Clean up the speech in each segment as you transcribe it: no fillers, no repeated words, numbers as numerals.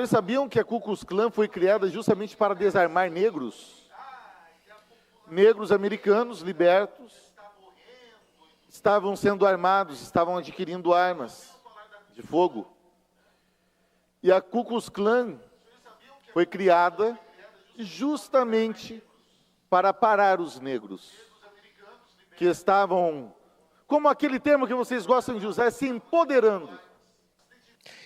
Vocês sabiam que a Ku Klux Klan foi criada justamente para desarmar negros? Negros americanos libertos estavam sendo armados, estavam adquirindo armas de fogo. E a Ku Klux Klan foi criada justamente para parar os negros, que estavam, como aquele termo que vocês gostam de usar, se empoderando.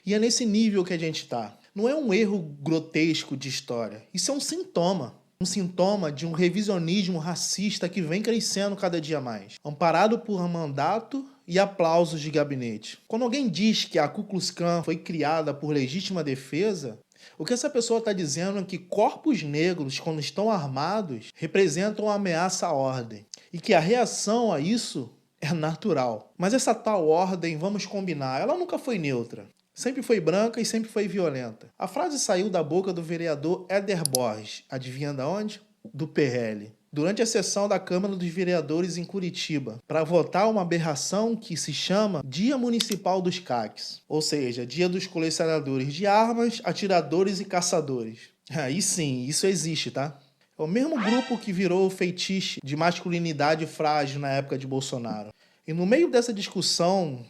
E é nesse nível que a gente está. Não é um erro grotesco de história. Isso é um sintoma. Um sintoma de um revisionismo racista que vem crescendo cada dia mais, amparado por mandato e aplausos de gabinete. Quando alguém diz que a Ku Klux Klan foi criada por legítima defesa, o que essa pessoa está dizendo é que corpos negros, quando estão armados, representam uma ameaça à ordem. E que a reação a isso é natural. Mas essa tal ordem, vamos combinar, ela nunca foi neutra. Sempre foi branca e sempre foi violenta. A frase saiu da boca do vereador Éder Borges, adivinha de onde? Do PL. Durante a sessão da Câmara dos Vereadores em Curitiba, para votar uma aberração que se chama Dia Municipal dos CACs, ou seja, Dia dos Colecionadores de Armas, Atiradores e Caçadores. Aí sim, isso existe, tá? É o mesmo grupo que virou o feitiço de masculinidade frágil na época de Bolsonaro. E no meio dessa discussão,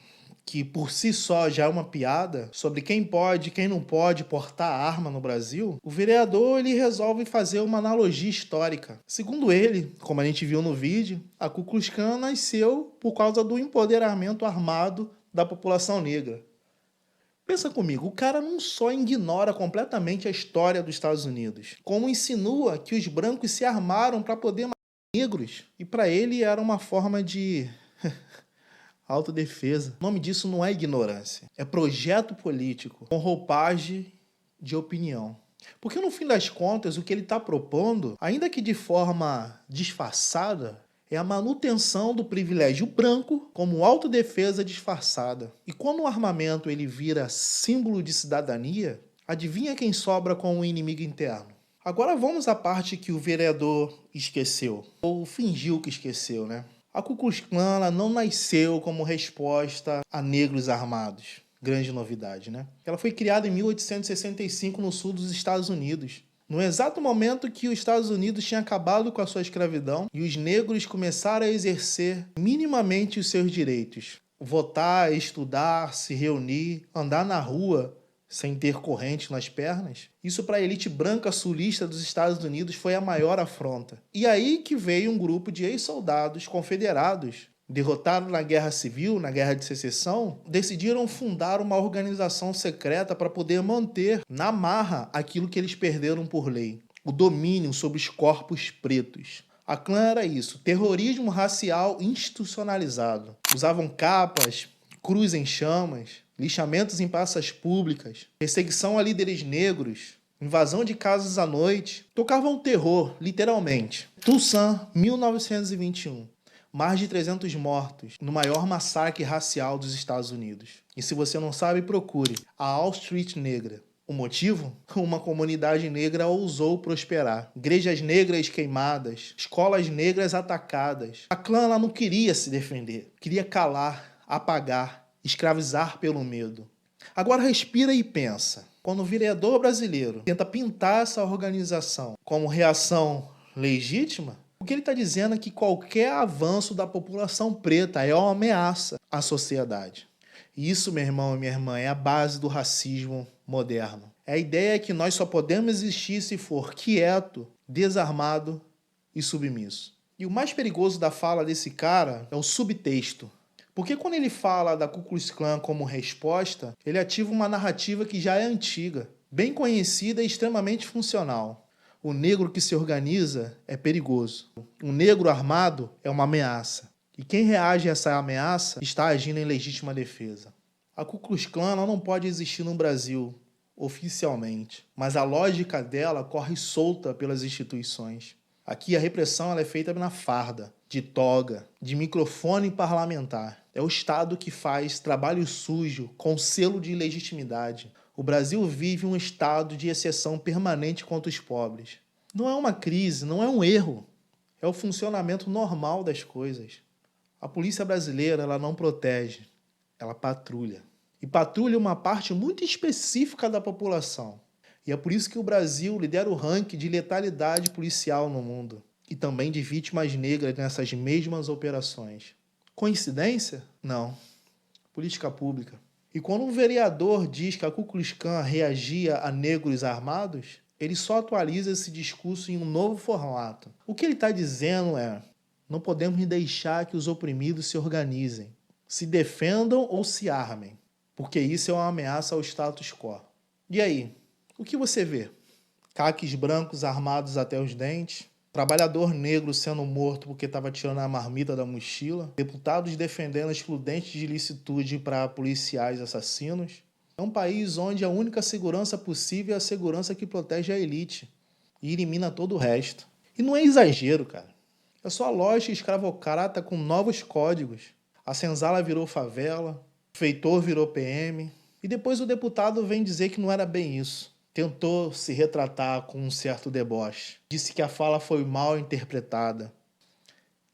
que por si só já é uma piada, sobre quem pode e quem não pode portar arma no Brasil, o vereador ele resolve fazer uma analogia histórica. Segundo ele, como a gente viu no vídeo, a Ku Klux Klan nasceu por causa do empoderamento armado da população negra. Pensa comigo, o cara não só ignora completamente a história dos Estados Unidos, como insinua que os brancos se armaram para poder matar negros. E para ele era uma forma de autodefesa. O nome disso não é ignorância. É projeto político com roupagem de opinião. Porque no fim das contas, o que ele está propondo, ainda que de forma disfarçada, é a manutenção do privilégio branco como autodefesa disfarçada. E quando o armamento ele vira símbolo de cidadania, adivinha quem sobra com o inimigo interno? Agora vamos à parte que o vereador esqueceu. Ou fingiu que esqueceu, né? A Ku Klux Klan ela não nasceu como resposta a negros armados. Grande novidade, né? Ela foi criada em 1865 no sul dos Estados Unidos. No exato momento que os Estados Unidos tinham acabado com a sua escravidão e os negros começaram a exercer minimamente os seus direitos. Votar, estudar, se reunir, andar na rua sem ter corrente nas pernas, isso para a elite branca sulista dos Estados Unidos foi a maior afronta. E aí que veio um grupo de ex-soldados confederados, derrotados na Guerra Civil, na Guerra de Secessão, decidiram fundar uma organização secreta para poder manter na marra aquilo que eles perderam por lei, o domínio sobre os corpos pretos. A Klan era isso, terrorismo racial institucionalizado. Usavam capas, cruz em chamas, lixamentos em praças públicas, perseguição a líderes negros, invasão de casas à noite. Tocavam terror, literalmente. Tucson, 1921. Mais de 300 mortos no maior massacre racial dos Estados Unidos. E se você não sabe, procure a Wall Street Negra. O motivo? Uma comunidade negra ousou prosperar. Igrejas negras queimadas, escolas negras atacadas. A Klan ela não queria se defender, queria calar, apagar, escravizar pelo medo. Agora respira e pensa. Quando o vereador brasileiro tenta pintar essa organização como reação legítima, o que ele está dizendo é que qualquer avanço da população preta é uma ameaça à sociedade. E isso, meu irmão e minha irmã, é a base do racismo moderno. A ideia é que nós só podemos existir se for quieto, desarmado e submisso. E o mais perigoso da fala desse cara é o subtexto. Porque quando ele fala da Ku Klux Klan como resposta, ele ativa uma narrativa que já é antiga, bem conhecida e extremamente funcional. O negro que se organiza é perigoso. Um negro armado é uma ameaça. E quem reage a essa ameaça está agindo em legítima defesa. A Ku Klux Klan não pode existir no Brasil, oficialmente, mas a lógica dela corre solta pelas instituições. Aqui a repressão ela é feita na farda, de toga, de microfone parlamentar. É o Estado que faz trabalho sujo com selo de legitimidade. O Brasil vive um estado de exceção permanente contra os pobres. Não é uma crise, não é um erro. É o funcionamento normal das coisas. A polícia brasileira ela não protege, ela patrulha. E patrulha uma parte muito específica da população. E é por isso que o Brasil lidera o ranking de letalidade policial no mundo. E também de vítimas negras nessas mesmas operações. Coincidência? Não. Política pública. E quando um vereador diz que a Ku Klux Klan reagia a negros armados, ele só atualiza esse discurso em um novo formato. O que ele está dizendo é: não podemos deixar que os oprimidos se organizem, se defendam ou se armem, porque isso é uma ameaça ao status quo. E aí, o que você vê? Caques brancos armados até os dentes, trabalhador negro sendo morto porque estava tirando a marmita da mochila, deputados defendendo excludentes de licitude para policiais assassinos. É um país onde a única segurança possível é a segurança que protege a elite e elimina todo o resto. E não é exagero, cara. É só a lógica escravocrata com novos códigos. A senzala virou favela, o feitor virou PM, e depois o deputado vem dizer que não era bem isso. Tentou se retratar com um certo deboche. Disse que a fala foi mal interpretada.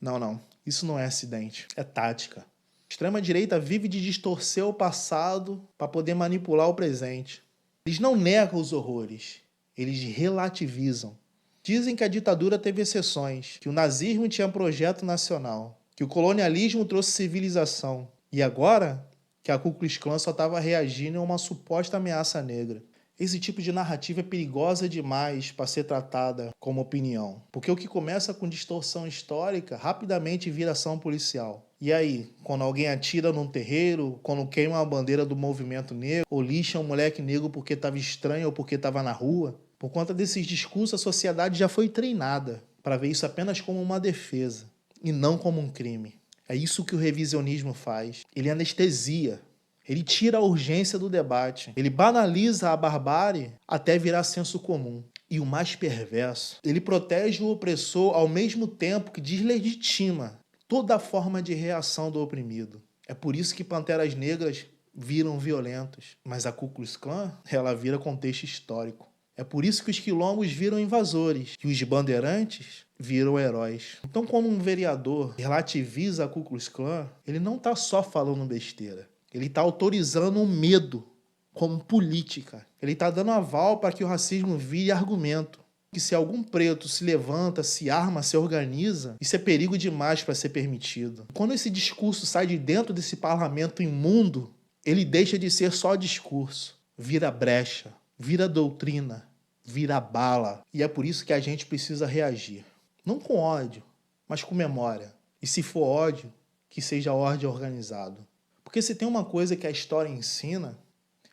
Não. Isso não é acidente. É tática. A extrema-direita vive de distorcer o passado para poder manipular o presente. Eles não negam os horrores. Eles relativizam. Dizem que a ditadura teve exceções, que o nazismo tinha projeto nacional, que o colonialismo trouxe civilização. E agora, que a Ku Klux Klan só estava reagindo a uma suposta ameaça negra. Esse tipo de narrativa é perigosa demais para ser tratada como opinião. Porque o que começa com distorção histórica, rapidamente vira ação policial. E aí, quando alguém atira num terreiro, quando queima a bandeira do movimento negro, ou lixa um moleque negro porque estava estranho ou porque estava na rua, por conta desses discursos, a sociedade já foi treinada para ver isso apenas como uma defesa e não como um crime. É isso que o revisionismo faz. Ele anestesia. Ele tira a urgência do debate. Ele banaliza a barbárie até virar senso comum. E o mais perverso, ele protege o opressor ao mesmo tempo que deslegitima toda forma de reação do oprimido. É por isso que Panteras Negras viram violentos. Mas a Ku Klux Klan, ela vira contexto histórico. É por isso que os quilombos viram invasores e os bandeirantes viram heróis. Então, quando um vereador relativiza a Ku Klux Klan, ele não está só falando besteira. Ele está autorizando o medo como política. Ele está dando aval para que o racismo vire argumento. Que se algum preto se levanta, se arma, se organiza, isso é perigo demais para ser permitido. Quando esse discurso sai de dentro desse parlamento imundo, ele deixa de ser só discurso. Vira brecha, vira doutrina, vira bala. E é por isso que a gente precisa reagir. Não com ódio, mas com memória. E se for ódio, que seja ordem organizado. Porque se tem uma coisa que a história ensina,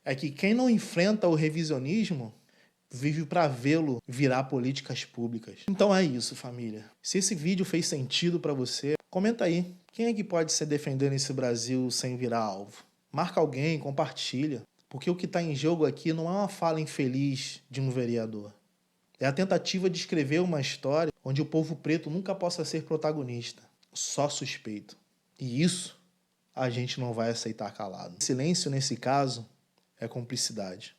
é que quem não enfrenta o revisionismo vive para vê-lo virar políticas públicas. Então é isso, família. Se esse vídeo fez sentido para você, comenta aí. Quem é que pode se defender nesse Brasil sem virar alvo? Marca alguém, compartilha. Porque o que está em jogo aqui não é uma fala infeliz de um vereador. É a tentativa de escrever uma história onde o povo preto nunca possa ser protagonista, só suspeito. E isso a gente não vai aceitar calado. Silêncio, nesse caso, é cumplicidade.